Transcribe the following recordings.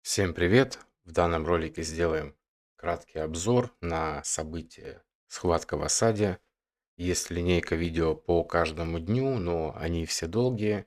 Всем привет! В данном ролике сделаем краткий обзор на события схватка в осаде. Есть линейка видео по каждому дню, но они все долгие.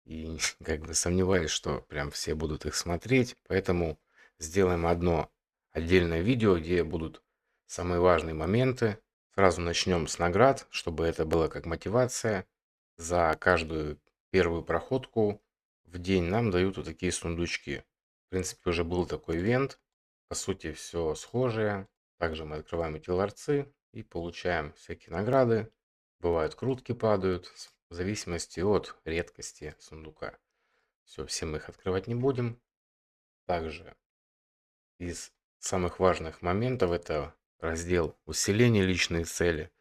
И как бы сомневаюсь, что прям все будут их смотреть. Поэтому сделаем одно отдельное видео, где будут самые важные моменты. Сразу начнем с наград, чтобы это было как мотивация. За каждую первую проходку в день нам дают вот такие сундучки. В принципе, уже был такой ивент. По сути, все схожее. Также мы открываем эти ларцы и получаем всякие награды. Бывают крутки падают, в зависимости от редкости сундука. Все мы их открывать не будем. Также из самых важных моментов это раздел усиление личные цели.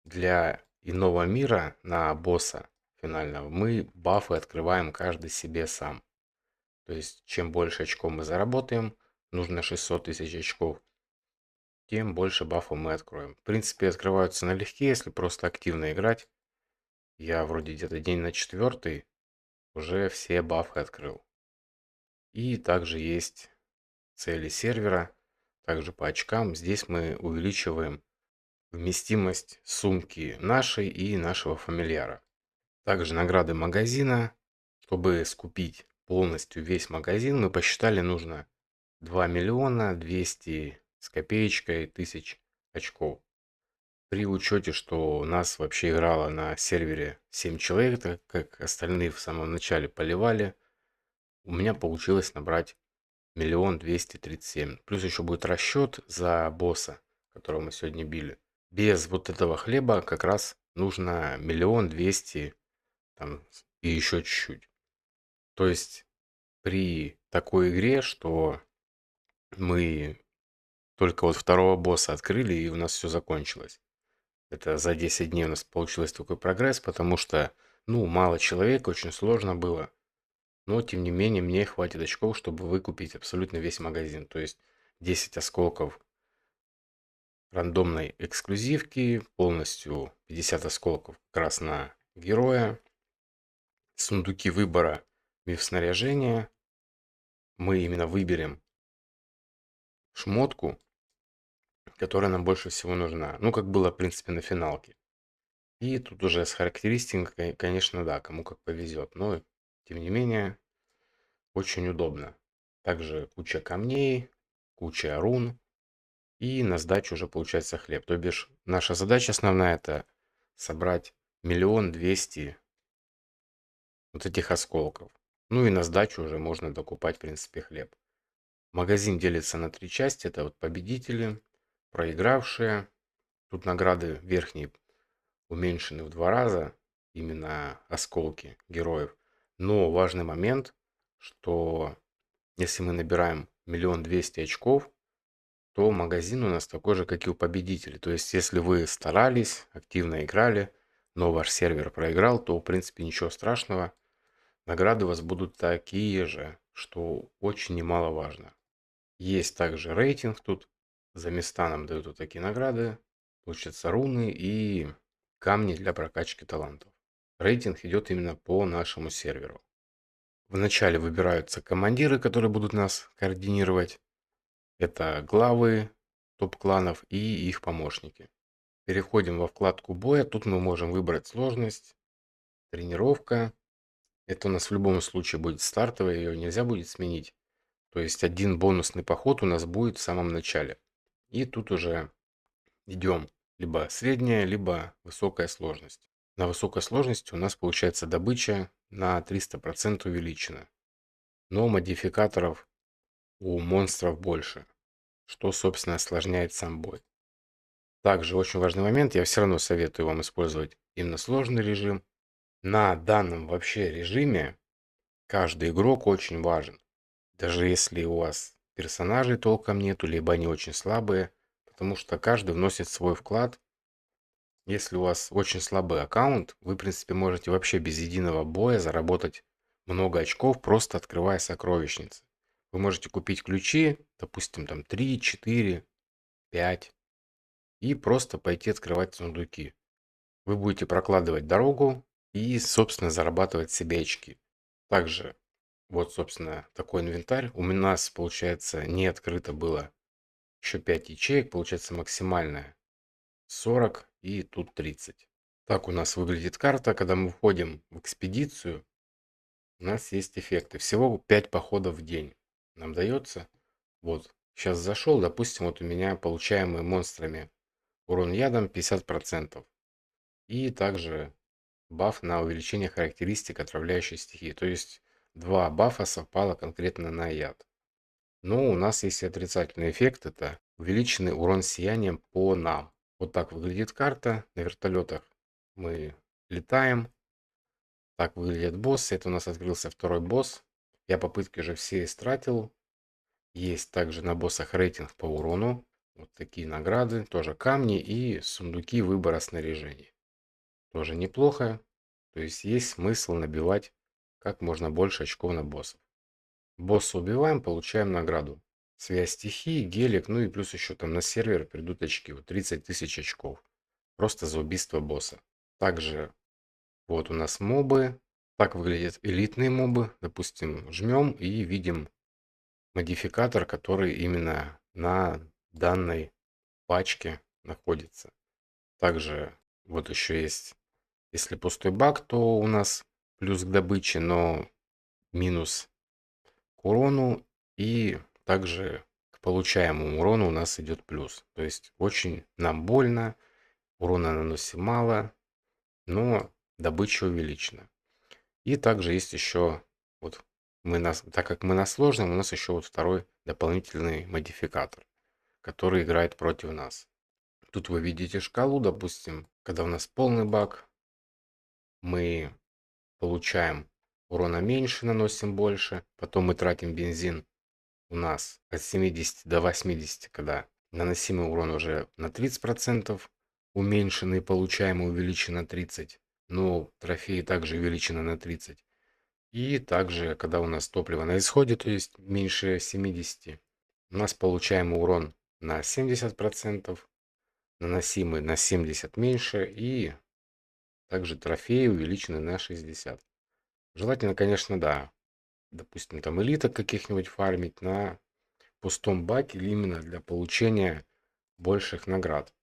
Для иного мира на босса финального мы бафы открываем каждый себе сам. То есть, чем больше очков мы заработаем, нужно 600 тысяч очков, тем больше бафов мы откроем. В принципе, открываются налегке, если просто активно играть. Я вроде где-то день на четвертый уже все бафы открыл. И также есть цели сервера, также по очкам. Здесь мы увеличиваем вместимость сумки нашей и нашего фамильяра. Также награды магазина. Чтобы скупить полностью весь магазин, мы посчитали, нужно 2 миллиона 200 с копеечкой тысяч очков. При учете, что у нас вообще играло на сервере 7 человек, так как остальные в самом начале поливали, у меня получилось набрать 1 237 000. Плюс еще будет расчет за босса, которого мы сегодня били. Без вот этого хлеба как раз нужно 1 200 000 там и еще чуть-чуть. То есть при такой игре, что мы только вот второго босса открыли, и у нас все закончилось. Это за 10 дней у нас получилось такой прогресс, потому что, ну, мало человек, очень сложно было. Но, тем не менее, мне хватит очков, чтобы выкупить абсолютно весь магазин. То есть 10 осколков рандомной эксклюзивки, полностью 50 осколков как раз на героя, сундуки выбора миф снаряжения. Мы именно выберем шмотку, которая нам больше всего нужна. Ну, как было, в принципе, на финалке. И тут уже с характеристикой, конечно, да, кому как повезет. Но, тем не менее, очень удобно. Также куча камней, куча рун. И на сдачу уже получается хлеб. То бишь, наша задача основная это собрать 1 200 000 вот этих осколков. Ну и на сдачу уже можно докупать, в принципе, хлеб. Магазин делится на три части. Это вот победители, проигравшие. Тут награды верхние уменьшены в 2 раза. Именно осколки героев. Но важный момент, что если мы набираем 1 200 000 очков, то магазин у нас такой же, как и у победителей. То есть, если вы старались, активно играли, но ваш сервер проиграл, то, в принципе, ничего страшного. Награды у вас будут такие же, что очень немаловажно. Есть также рейтинг тут. За места нам дают вот такие награды. Получается руны и камни для прокачки талантов. Рейтинг идет именно по нашему серверу. Вначале выбираются командиры, которые будут нас координировать. Это главы топ-кланов и их помощники. Переходим во вкладку боя. Тут мы можем выбрать сложность, тренировка. Это у нас в любом случае будет стартовая, ее нельзя будет сменить. То есть один бонусный поход у нас будет в самом начале. И тут уже идем либо средняя, либо высокая сложность. На высокой сложности у нас получается добыча на 300% увеличена. Но модификаторов у монстров больше, что, собственно, осложняет сам бой. Также очень важный момент, я все равно советую вам использовать именно сложный режим. На данном вообще режиме каждый игрок очень важен. Даже если у вас персонажей толком нету, либо они очень слабые, потому что каждый вносит свой вклад. Если у вас очень слабый аккаунт, вы, в принципе, можете вообще без единого боя заработать много очков, просто открывая сокровищницы. Вы можете купить ключи, допустим, там 3, 4, 5, и просто пойти открывать сундуки. Вы будете прокладывать дорогу и, собственно, зарабатывать себе очки. Также Вот, собственно, такой инвентарь. У нас, получается, не открыто было еще 5 ячеек. Получается, максимальная 40 и тут 30. Так у нас выглядит карта. Когда мы входим в экспедицию, у нас есть эффекты. Всего 5 походов в день нам дается. Вот, сейчас зашел, допустим, вот у меня получаемый монстрами урон ядом 50%. И также баф на увеличение характеристик отравляющей стихии. То есть два бафа совпало конкретно на яд. Но у нас есть и отрицательный эффект. Это увеличенный урон сиянием по нам. Вот так выглядит карта. На вертолетах мы летаем. Так выглядят боссы. Это у нас открылся второй босс. Я попытки уже все истратил. Есть также на боссах рейтинг по урону. Вот такие награды. Тоже камни и сундуки выбора снаряжений. Тоже неплохо. То есть смысл набивать как можно больше очков на боссов. Босса убиваем, получаем награду. Связь стихии, гелик, ну и плюс еще там на сервер придут очки. Вот 30 тысяч очков. Просто за убийство босса. Также вот у нас мобы. Так выглядят элитные мобы. Допустим, жмем и видим модификатор, который именно на данной пачке находится. Также вот еще есть, если пустой баг, то у нас плюс к добыче, но минус к урону, и также к получаемому урону у нас идет плюс. То есть очень нам больно, урона наносим мало, но добыча увеличена. И также есть еще, вот так как мы на сложном, у нас еще вот второй дополнительный модификатор, который играет против нас. Тут вы видите шкалу, допустим, когда у нас полный баг, мы получаем урона меньше, наносим больше, потом мы тратим бензин у нас от 70 до 80, когда наносимый урон уже на 30% уменьшенный, получаемый увеличен на 30, но трофеи также увеличены на 30. И также, когда у нас топливо на исходе, то есть меньше 70, у нас получаемый урон на 70%, наносимый на 70 меньше, и также трофеи увеличены на 60. Желательно, конечно, да, допустим, там элиток каких-нибудь фармить на пустом баке именно для получения больших наград.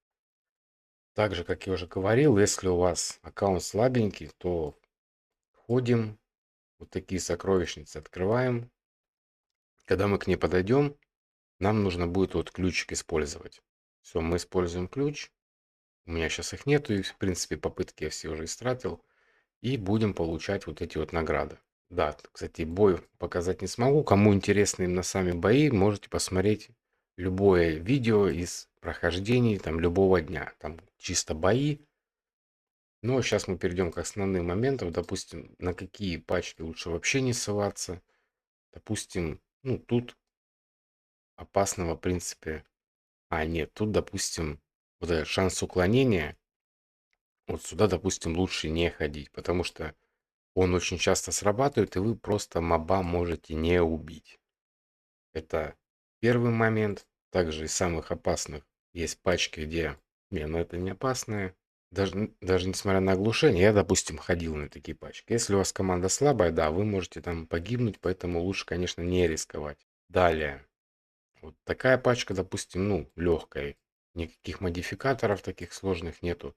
Также, как я уже говорил, если у вас аккаунт слабенький, то входим, вот такие сокровищницы открываем. Когда мы к ней подойдем, нам нужно будет вот ключик использовать. Все, мы используем ключ. У меня сейчас их нету, и в принципе попытки я все уже истратил. И будем получать вот эти вот награды. Да, кстати, бой показать не смогу. Кому интересны именно сами бои, можете посмотреть любое видео из прохождений там любого дня. Там чисто бои. Но сейчас мы перейдем к основным моментам. Допустим, на какие пачки лучше вообще не ссылаться. Допустим, ну тут опасного в принципе. Нет, тут, допустим, вот этот шанс уклонения. Вот сюда, допустим, лучше не ходить, потому что он очень часто срабатывает, и вы просто моба можете не убить. Это первый момент. Также из самых опасных есть пачки, где... Не, ну это не опасное. Даже несмотря на оглушение, я, допустим, ходил на такие пачки. Если у вас команда слабая, да, вы можете там погибнуть, поэтому лучше, конечно, не рисковать. Далее. Вот такая пачка, допустим, ну, легкая. Никаких модификаторов таких сложных нету.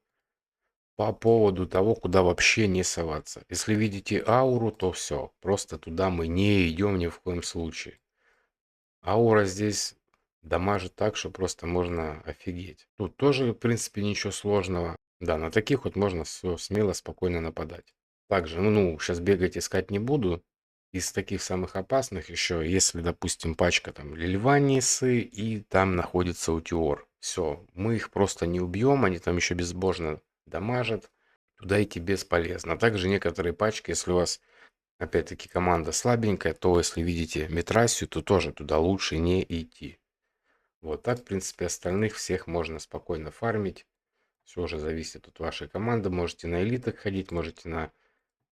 По поводу того, куда вообще не соваться. Если видите ауру, то все. Просто туда мы не идем ни в коем случае. Аура здесь дамажит так, что просто можно офигеть. Тут тоже, в принципе, ничего сложного. Да, на таких вот можно все смело, спокойно нападать. Также, сейчас бегать искать не буду. Из таких самых опасных еще, если, допустим, пачка там Лильванисы и там находится Утиор. Все, мы их просто не убьем, они там еще безбожно дамажат. Туда идти бесполезно. А также некоторые пачки, если у вас опять-таки команда слабенькая, то если видите Митрасию, то тоже туда лучше не идти. Вот так, в принципе, остальных всех можно спокойно фармить. Все уже зависит от вашей команды. Можете на элитах ходить, можете на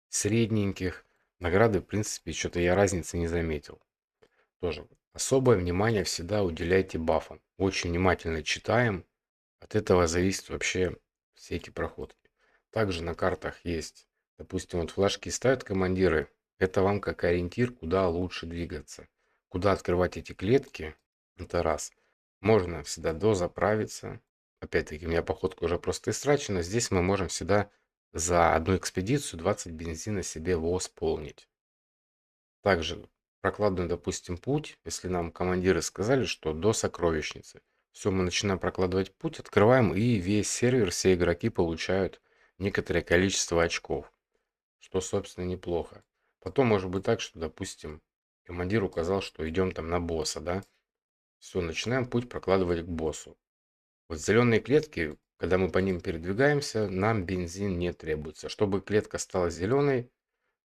средненьких. Награды, в принципе, что-то я разницы не заметил. Тоже особое внимание всегда уделяйте бафам. Очень внимательно читаем. От этого зависит вообще все эти проходки. Также на картах есть, допустим, вот флажки ставят командиры Это вам как ориентир, куда лучше двигаться. Куда открывать эти клетки, это раз. Можно всегда дозаправиться. Опять-таки, у меня походка уже просто истрачена. Здесь мы можем всегда за одну экспедицию 20 бензина себе восполнить. Также прокладываем, допустим, путь, если нам командиры сказали, что до сокровищницы. Все, мы начинаем прокладывать путь, открываем, и весь сервер, все игроки получают некоторое количество очков, что, собственно, неплохо. Потом может быть так, что, допустим, командир указал, что идем там на босса, да? Все, начинаем путь прокладывать к боссу. Вот зеленые клетки, когда мы по ним передвигаемся, нам бензин не требуется. Чтобы клетка стала зеленой,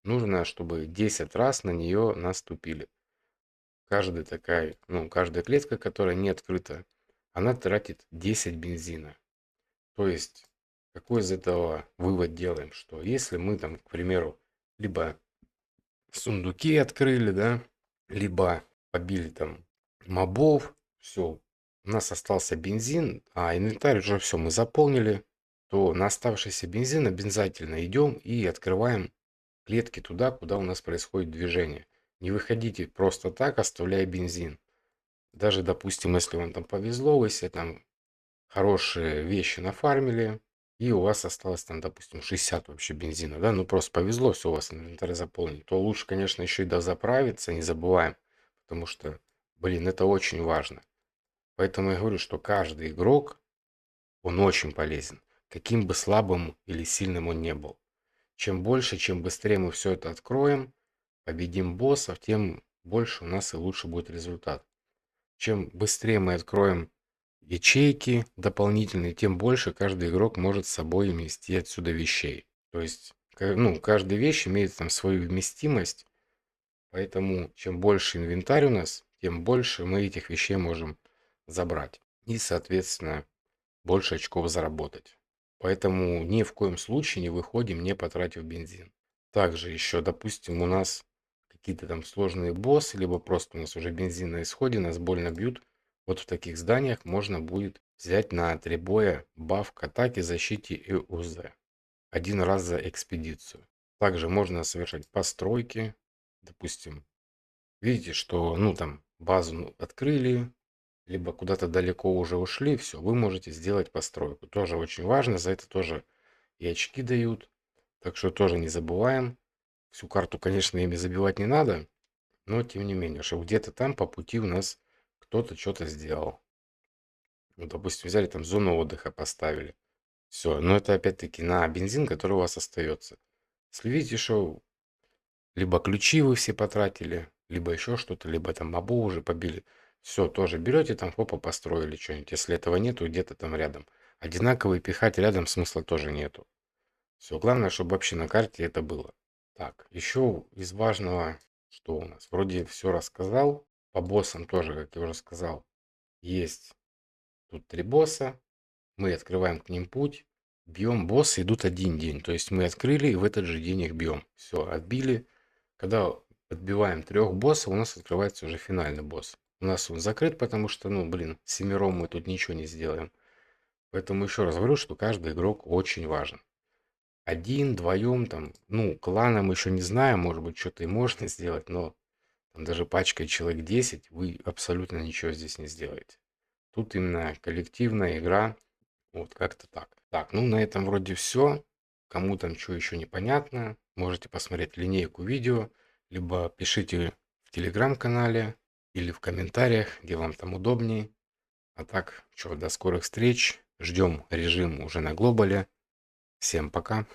нужно, чтобы 10 раз на нее наступили. Каждая клетка, которая не открыта, она тратит 10 бензина. То есть, какой из этого вывод делаем? Что если мы там, к примеру, либо сундуки открыли, да, либо побили там мобов, все, у нас остался бензин, а инвентарь уже все, мы заполнили, то на оставшийся бензин обязательно идем и открываем клетки туда, куда у нас происходит движение. Не выходите просто так, оставляя бензин. Даже, допустим, если вам там повезло, вы себе там хорошие вещи нафармили, и у вас осталось там, допустим, 60 вообще бензина, да, ну просто повезло, все, у вас инвентарь заполнен, то лучше, конечно, еще и дозаправиться, не забываем, потому что, блин, это очень важно. Поэтому я говорю, что каждый игрок, он очень полезен, каким бы слабым или сильным он не был. Чем больше, чем быстрее мы все это откроем, победим боссов, тем больше у нас и лучше будет результат. Чем быстрее мы откроем ячейки дополнительные, тем больше каждый игрок может с собой вмести отсюда вещей. То есть, каждая вещь имеет там свою вместимость, поэтому чем больше инвентарь у нас, тем больше мы этих вещей можем забрать. И, соответственно, больше очков заработать. Поэтому ни в коем случае не выходим, не потратив бензин. Также еще, допустим, у нас какие-то там сложные боссы, либо просто у нас уже бензин на исходе, нас больно бьют. Вот в таких зданиях можно будет взять на 3 боя баф к атаке, защите и УЗ. Один раз за экспедицию. Также можно совершать постройки. Допустим, видите, что там базу открыли, либо куда-то далеко уже ушли, все, вы можете сделать постройку. Тоже очень важно, за это тоже и очки дают. Так что тоже не забываем. Всю карту, конечно, ими забивать не надо, но тем не менее, что где-то там по пути у нас кто-то что-то сделал. Ну, допустим, взяли там зону отдыха, поставили. Все, но это опять-таки на бензин, который у вас остается. Если видите, что либо ключи вы все потратили, либо еще что-то, либо там мобу уже побили, все, тоже берете там, хопа, построили что-нибудь. Если этого нету, где-то там рядом. Одинаковые пихать рядом смысла тоже нету. Все, главное, чтобы вообще на карте это было. Так, еще из важного, что у нас? Вроде все рассказал. По боссам тоже, как я уже сказал, есть тут 3 босса. Мы открываем к ним путь. Бьем боссы, идут один день. То есть мы открыли и в этот же день их бьем. Все, отбили. Когда отбиваем 3 боссов, у нас открывается уже финальный босс. У нас он закрыт, потому что, семером мы тут ничего не сделаем. Поэтому еще раз говорю, что каждый игрок очень важен. Один, вдвоем, там, кланом еще не знаю, может быть, что-то и можно сделать, но там даже пачкой человек 10 вы абсолютно ничего здесь не сделаете. Тут именно коллективная игра, вот как-то так. Так, на этом вроде все. Кому там что еще непонятно, можете посмотреть линейку видео, либо пишите в телеграм-канале или в комментариях, где вам там удобнее. А так, что, до скорых встреч. Ждем режим уже на глобале. Всем пока.